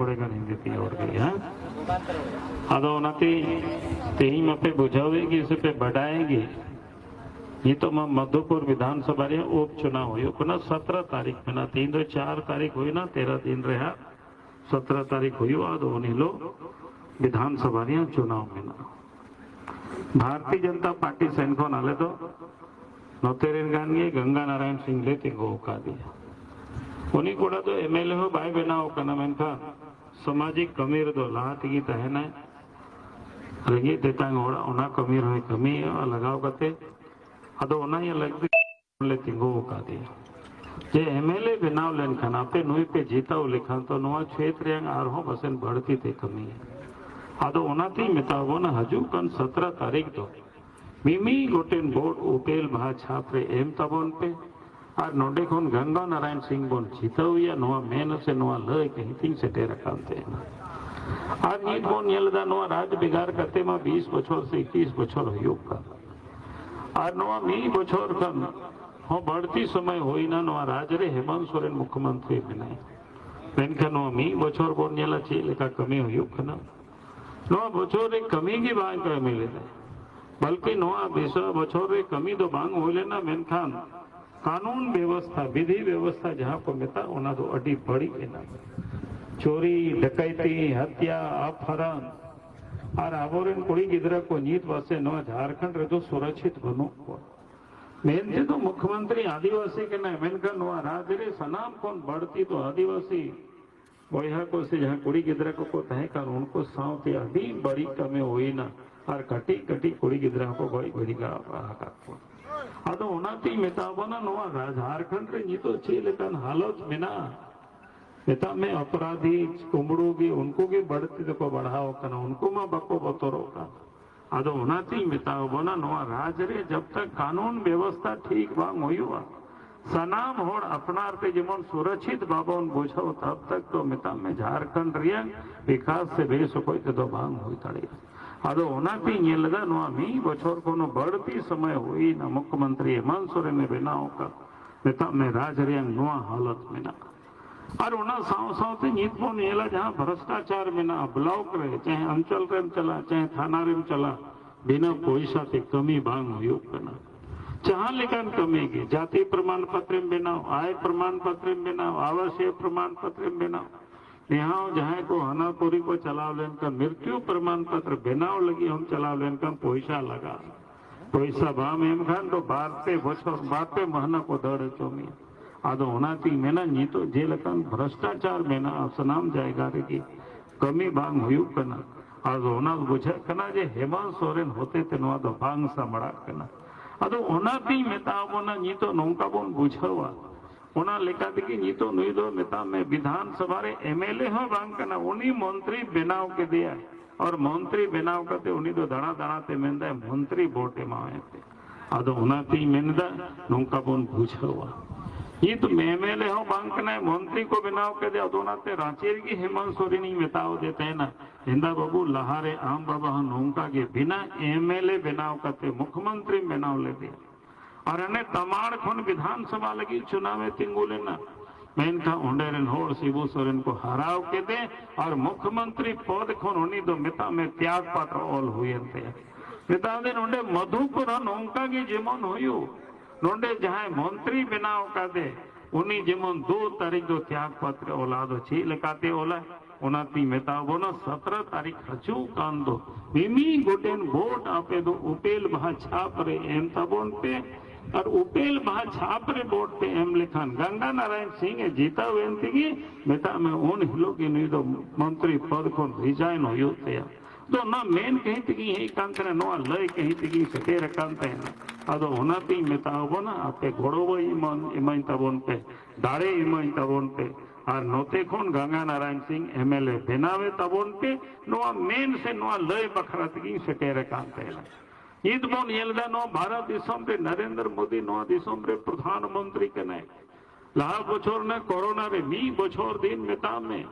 थोड़े गण हिंदी थी और गई हाँ अदो नती तेही में पे बुझावेगी इसे पे बढ़ाएंगे ये तो मधुपुर विधानसभा रे उपचुनाव हुई पुनः 17 तारीख में ना 3 तो 4 तारीख हुई ना 13 दिन रहा 17 तारीख हुई आदो नीलो विधानसभा रे चुनाव में ना भारतीय जनता पार्टी सैनिकों नाले तो नौतेरेन गांगी गंगा नारायण सिंह ले तिंगो का दिया उन्हीं कोड़ा तो एमएलए हो भाई बनाओ कना मैंने कहा सामाजिक कमीर दो लात की तहना रंगी देता घोड़ा उना कमीर हो कमी लगाओ करते अदो उना ये लगती ले तिंगो का दिया जे एमएलए बनाव लेन खाना पे नुई पे जीता हो लिखा तो नुआ क्षेत्र यंग आरहो बसन बढ़ती थे कमी है अदो उना थी मितावो ना हजू कन 17 तारीख तो मिमी गोटेन बोर्ड उपेल भा छापरे एम तबोन पे और नोडे खोन गंगा नारायण सिंह बोन जीता हुआ नुआ मेन से नुआ लय कहीं तीन से टेरा कांते हैं और नीट बोन यलदा नुआ राज बिगाड़ करते मां 20 बछोर से 21 बछोर हुयुक का और नुआ मी बछोर कन हो बढ़ती समय होई ना नुआ राज रे हेमंत सोरेन मुख्यमंत्री बनाए मेनका नुआ मी बछोर बोन यला ची लेका कमी हुयुक ना नुआ बछोर रे कमी की बात कर मिले बल्कि नुआ 20 बछोर रे कमी तो बांग होले ना मेनखान कानून व्यवस्था विधि व्यवस्था जहाँ को मिता उना तो अड़ी बड़ी के ना चोरी डकैती हत्या अपहरण और आबोरन कुड़ी गिदरा को नीत वासे न झारखंड रे तो सुरक्षित बनो मेन से तो मुख्यमंत्री आदिवासी के ना मेन का नुआ राज रे सनाम कौन बढ़ती तो आदिवासी बोया को से जहाँ कुड़ी गिदरा को तय कर उनको सावती अड़ी बड़ी कमी हुई ना और कटी कटी कुड़ी गिदरा को बड़ी बड़ी का अदो उनाती मिताबना नुआ झारखंड रे नी तो छे लेकिन हालत में ना मिता में अपराधी कुमड़ू भी उनको भी बढ़ती तो को बढ़ाओ करना उनको में बको बतोरो का अदो उनाती मिताबना नुआ राज रे जब तक कानून व्यवस्था ठीक बांग हुआ सनाम होड़ अपनार पे जिमन सुरक्षित बाबोन बुझाओ तब तक तो मिता में झारखंड रिया विकास से बेस कोई तो बांग हुई तड़ी अदो उनाती येलदा नुआ मी बछोर कोनो बढ़ती समय हुई ना मुख्यमंत्री हेमंत सोरेन ने बनाओ का मिता में राज रिया नुआ हालत में ना और उना साव साव से नीत बोन येला जहाँ भ्रष्टाचार में ना ब्लॉक रहे चाहे अंचल रेम चला चाहे थाना रेम चला बिना पैसा से कमी बांग हुई करना जहाँ लेकिन कमी की जाति प्रमाण पत्र में बनाओ आय प्रमाण पत्र में बनाओ आवासीय प्रमाण पत्र में बनाओ यहाँ जहाँ को हनापुरी को चलाव लेन का मृत्यु प्रमाण पत्र बनाव लगी हम चलाव लेन का पैसा लगा पैसा बाम एम खान तो बारते बछोर बारते महीना को दड़ चोमी आदो होनाती मेना नी तो जे लकन भ्रष्टाचार मेना असनाम जाएगा की कमी बांग हुई कना आदो होना बुझे कना जे हेमंत सोरेन होते ते नुआ तो बांग सा मड़ा कना अदो होनाती मेताबोना नी तो नौका बोन बुझावा उना लेका दिकी नी तो नुई दो मिता में विधानसभा रे एमएलए हो बांग कना उन्हीं मंत्री बनाव के दिया और मंत्री बनाव करते उन्हीं तो दड़ा दड़ा ते मेंदा मंत्री बोटे माए ते आदो उनाती मेंदा नौका बोन बुझावा ये तो एमएलए हो बांग कना मंत्री को बनाव के दे अदोनाते रांचीर की हेमंत सोरेन ही मिताव देते हैं ना हिंदा बाबू लहारे आम बाबा नौका के बिना एमएलए बनाव करते मुख्यमंत्री बनाव ले दिया और अने तमाड़ खुन विधानसभा लगी चुनाव तिंगू लेना मेन का उंडेरन होड़ शिबू सोरेन को हराव के दे और मुख्यमंत्री पद खुन उन्हीं दो मिता में त्याग पत्र ऑल हुए थे मिता दिन उंडे मधुपुर नौका की जिमन हुयू नोंडे जहाँ मंत्री बनाव का दे उन्हीं जिमन 2 तारीख दो त्याग पत्र ओला दो छी लगाते ओला उनाती मेताबो ना 17 तारीख हजू कान दो मिमी गोटेन वोट आपे दो उपेल भा छाप रे एम तबोन पे और उपेल भा छाप रे वोट पे एम लिखान गंगा नारायण सिंह जीता वेंती की मेता में उन हिलो की नहीं तो मंत्री पद को रिजाइन हो तो ना मेन कहीं तक यही कांतरे नो लय कहीं तक सटे रकांते हैं अदो होनाती मेताबो ना आपे घोड़ो इमाइन तबोन पे दाड़े इमाइन तबोन पे और नोते खोन गंगा नारायण सिंह एमएलए बनावे तबोन पे नोआ मेन से नोआ लय बखरत की सटे रकांते हैं ईद बोन येलदा नो भारत दिसम रे नरेंद्र मोदी नोआ दिसम रे प्रधानमंत्री कने लाह बछोर ने कोरोना रे मी बछोर दिन मेता में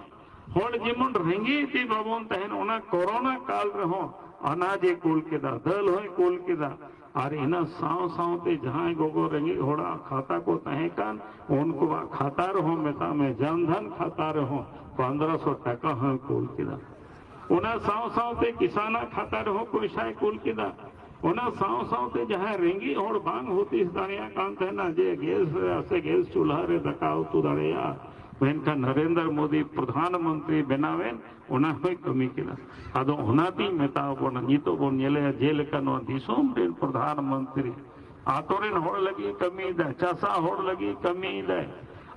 होड़ जिमन रेंगे थी बाबोन तहन ओना कोरोना काल रहो अनाजे कुल के दा दल होय कुल के दा और इना साव सावते जहां गोगो रेंगी होड़ा खाता को तहे कान उनको खाता रहो मेता में जनधन खाता रहो 1500 टका हाँ कुल किदा उना साव सावते किसाना खाता रहो कोई शाय कुल किदा उना साव सावते जहां रेंगी होड़ बांग होती इस दाड़िया कान कहना जे गैस ऐसे गैस चूल्हा रे दकाव तू दाड़िया मेनका नरेंद्र मोदी प्रधानमंत्री बनावेन उना होय कमी किदा अदो उनाती मेताव बोन नीतो बोन नेले जेलका नो दिसोम रेन प्रधानमंत्री आतोरेन होड़ लगी कमी दे चासा होड़ लगी कमी दे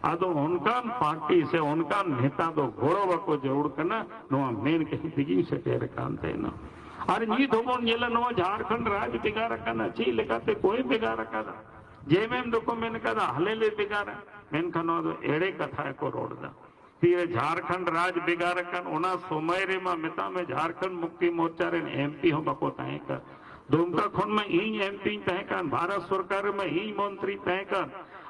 अदो उनकान पार्टी से उनकान नेता दो घोड़ो बको जरूर कना नो मेन कहीं दिगी से टेर कांते ना और नी दोबोन नेले नो झारखंड राज बिगाड़ कना ची लेकाते कोई बिगाड़ कना जेमेम दोको मेन कदा हलेले बिगाड़ मेन कनो दो एड़े कथा को रोड दा तीरे झारखंड राज बिगाड़ कन उना समय रे मा मिता में झारखंड मुक्ति मोर्चा रे एमपी हो बको तहे का दुमका खन में ई एमपी तहे का भारत सरकार में ई मंत्री तहे का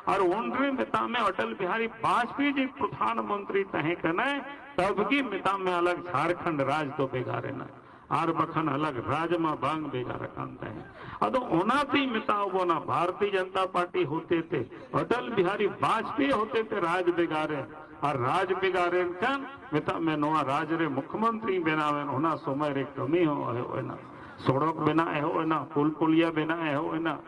और उनरे मिता में अटल बिहारी वाजपेयी जी प्रधानमंत्री तहे कने तब की मिता में अलग झारखंड राज तो बिगाड़े ना आर बखन अलग राज में बांग बेगार कांते हैं अदो ओनाती मिताओ बोना भारतीय जनता पार्टी होते थे अटल बिहारी वाजपेयी होते थे राज बिगारे और राज बिगारे कन मिता में नोआ राज रे मुख्यमंत्री बनावे होना समय रे कमी हो ना सड़क बनाए हो ना पुल पुलिया बनाए हो ना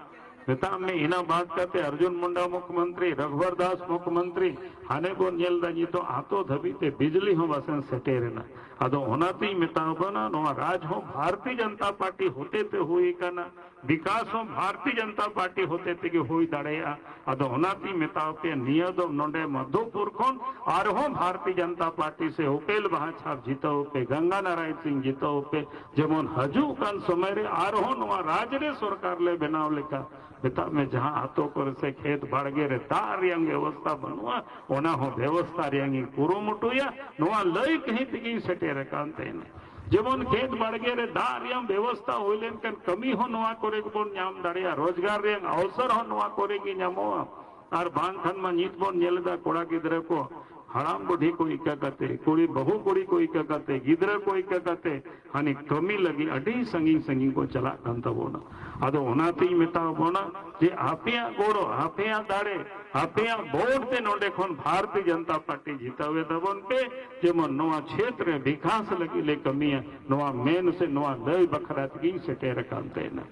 मिता में इना बात करते अर्जुन मुंडा मुख्यमंत्री रघुवर दास मुख्यमंत्री हाने को नेल दाजी तो आतो धबीते बिजली हो वसन सेटेरे ना अदो होनाती मिता बना नो राज हो भारतीय जनता पार्टी होते थे हुई कना विकास हो भारतीय जनता पार्टी होते थे कि हुई दाड़ेया अदो होनाती मिता पे नियदो नोंडे मधुपुर खोन और हो भारतीय जनता पार्टी से उपेल महाछाप जीतो पे गंगा नारायण सिंह जीतो पे जेमन हजू कन समय रे आर हो नो राज रे सरकार ले बनाव लेका पिता में जहां हाथों कर से खेत बाड़गे रे तार रियंग व्यवस्था बनवा ओना हो व्यवस्था रियंगी कुरो मुटुया नोआ लई कहीं तिगी सटे रे कांते ने जेमन खेत बाड़गे रे दार रियंग व्यवस्था होइलेन कन कमी हो नोआ करे बोन न्याम दाड़िया रोजगार रियंग अवसर हो नोआ करे की न्यामो और बांधन में नीत बोन नेलदा कोड़ा गिदरे को हराम बुढ़ी को इका करते कुड़ी बहु कुड़ी को इका करते गिदरा को इका करते हानि कमी लगी अडी संगी संगी को चला कंता बोना अदो उनाती मिता बोना जे आपिया गोड़ो आपिया दाड़े आपिया वोट ते नोडे खोन भारतीय जनता पार्टी जीतावे दबन पे जेमन नोआ क्षेत्र विकास लगी ले कमी है नोआ मेन से नोआ लय बखरातगी से टेर कांते न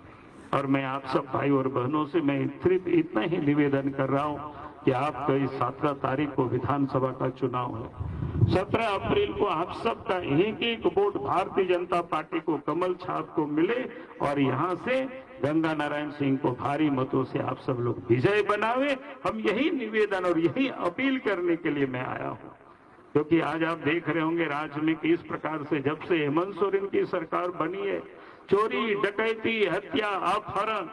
और मैं आप सब भाई और बहनों से मैं सिर्फ इतना ही निवेदन कर रहा हूँ कि आपका इस 17 तारीख को विधानसभा का चुनाव है 17 अप्रैल को आप सबका एक एक वोट भारतीय जनता पार्टी को कमल छाप को मिले और यहाँ से गंगा नारायण सिंह को भारी मतों से आप सब लोग विजय बनावे हम यही निवेदन और यही अपील करने के लिए मैं आया हूँ क्योंकि आज आप देख रहे होंगे राज्य में किस प्रकार से जब से हेमंत सोरेन की सरकार बनी है चोरी डकैती हत्या अपहरण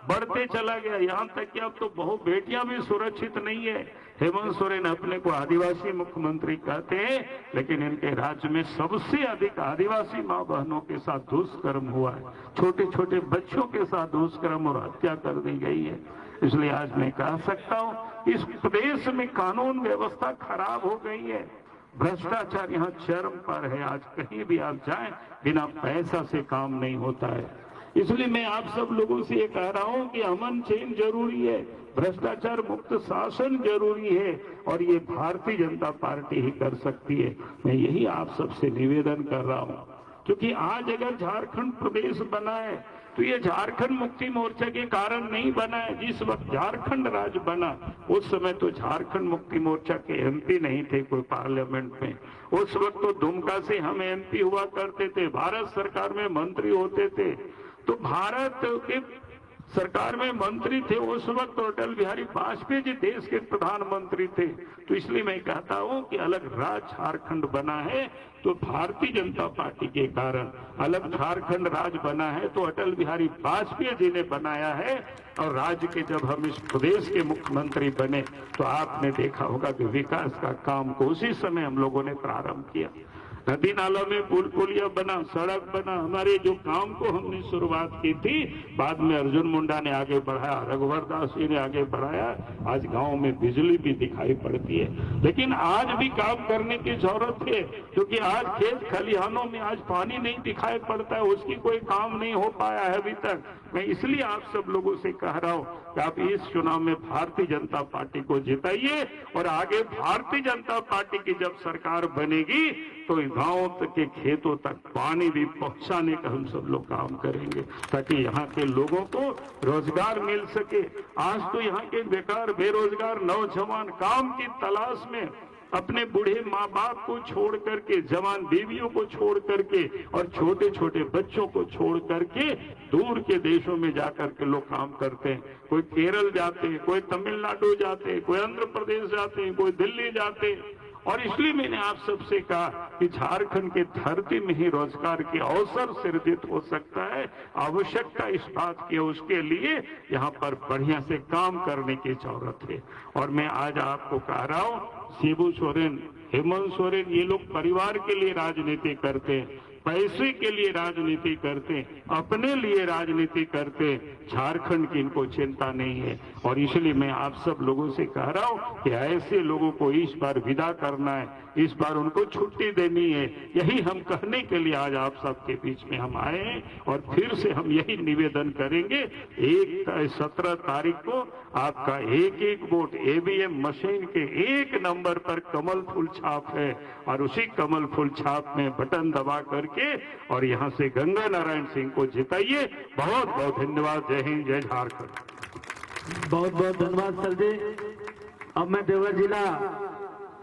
बढ़ते चला गया यहाँ तक कि अब तो बहु बेटियां भी सुरक्षित नहीं है हेमंत सोरेन अपने को आदिवासी मुख्यमंत्री कहते हैं लेकिन इनके राज्य में सबसे अधिक आदिवासी मां बहनों के साथ दुष्कर्म हुआ है छोटे छोटे बच्चों के साथ दुष्कर्म और हत्या कर दी गई है इसलिए आज मैं कह सकता हूँ इस प्रदेश में कानून व्यवस्था खराब हो गई है भ्रष्टाचार यहाँ चरम पर है आज कहीं भी आप जाएं बिना पैसा से काम नहीं होता है इसलिए मैं आप सब लोगों से ये कह रहा हूं कि अमन चैन जरूरी है भ्रष्टाचार मुक्त शासन जरूरी है और ये भारतीय जनता पार्टी ही कर सकती है मैं यही आप सबसे निवेदन कर रहा हूं क्योंकि आज अगर झारखंड प्रदेश बना है तो ये झारखंड मुक्ति मोर्चा के कारण नहीं बना है जिस वक्त झारखंड राज्य बना उस समय तो झारखंड मुक्ति मोर्चा के एमपी नहीं थे कोई पार्लियामेंट में उस वक्त तो दुमका से हम एमपी हुआ करते थे भारत सरकार में मंत्री होते थे तो भारत के सरकार में मंत्री थे उस वक्त अटल बिहारी वाजपेयी जी देश के प्रधानमंत्री थे तो इसलिए मैं कहता हूं कि अलग राज्य झारखंड बना है तो भारतीय जनता पार्टी के कारण अलग झारखंड राज्य बना है तो अटल बिहारी वाजपेयी जी ने बनाया है और राज्य के जब हम इस प्रदेश के मुख्यमंत्री बने तो आपने देखा होगा कि विकास का काम को उसी समय हम लोगों ने प्रारंभ किया नदी नाला में पुल पुलिया बना, सड़क बना, हमारे जो काम को हमने शुरुआत की थी, बाद में अर्जुन मुंडा ने आगे बढ़ाया, रघुवर दास जी ने आगे बढ़ाया। आज गांव में बिजली भी दिखाई पड़ती है, लेकिन आज भी काम करने की जरूरत है, क्योंकि आज खेत खलिहानों में आज पानी नहीं दिखाई पड़ता है, उसकी कोई काम नहीं हो पाया है अभी तक। मैं इसलिए आप सब लोगों से कह रहा हूं कि आप इस चुनाव में भारतीय जनता पार्टी को जिताइए, और आगे भारतीय जनता पार्टी की जब सरकार बनेगी तो गांव तक के खेतों तक पानी भी पहुंचाने का हम सब लोग काम करेंगे, ताकि यहाँ के लोगों को रोजगार मिल सके। आज तो यहाँ के बेकार बेरोजगार नौजवान काम की तलाश में अपने बूढ़े माँ बाप को छोड़ करके, जवान बीवियों को छोड़ करके और छोटे छोटे बच्चों को छोड़ करके दूर के देशों में जाकर के लोग काम करते हैं। कोई केरल जाते हैं, कोई तमिलनाडु जाते हैं, कोई आंध्र प्रदेश जाते हैं, कोई दिल्ली जाते हैं। और इसलिए मैंने आप सबसे कहा कि झारखंड के धरती में ही रोजगार के अवसर सृजित हो सकता है। आवश्यकता इस बात की, उसके लिए यहाँ पर बढ़िया से काम करने की जरूरत है। और मैं आज आपको कह रहा हूँ, शिबू सोरेन, हेमंत सोरेन, ये लोग परिवार के लिए राजनीति करते हैं, पैसे के लिए राजनीति करते, अपने लिए राजनीति करते। झारखंड की इनको चिंता नहीं है, और इसलिए मैं आप सब लोगों से कह रहा हूं कि ऐसे लोगों को इस बार विदा करना है, इस बार उनको छुट्टी देनी है। यही हम कहने के लिए आज आप सबके बीच में हम आए हैं, और फिर से हम यही निवेदन करेंगे। 17 तारीख को आपका एक एक वोट ईवीएम मशीन के एक नंबर पर कमल फूल छाप है, और उसी कमल फूल छाप में बटन दबा करके और यहाँ से गंगा नारायण सिंह को जिताइए। बहुत बहुत धन्यवाद। जय हिंद, जय झारखंड। बहुत बहुत धन्यवाद सर जी। अब मैं देवघर जिला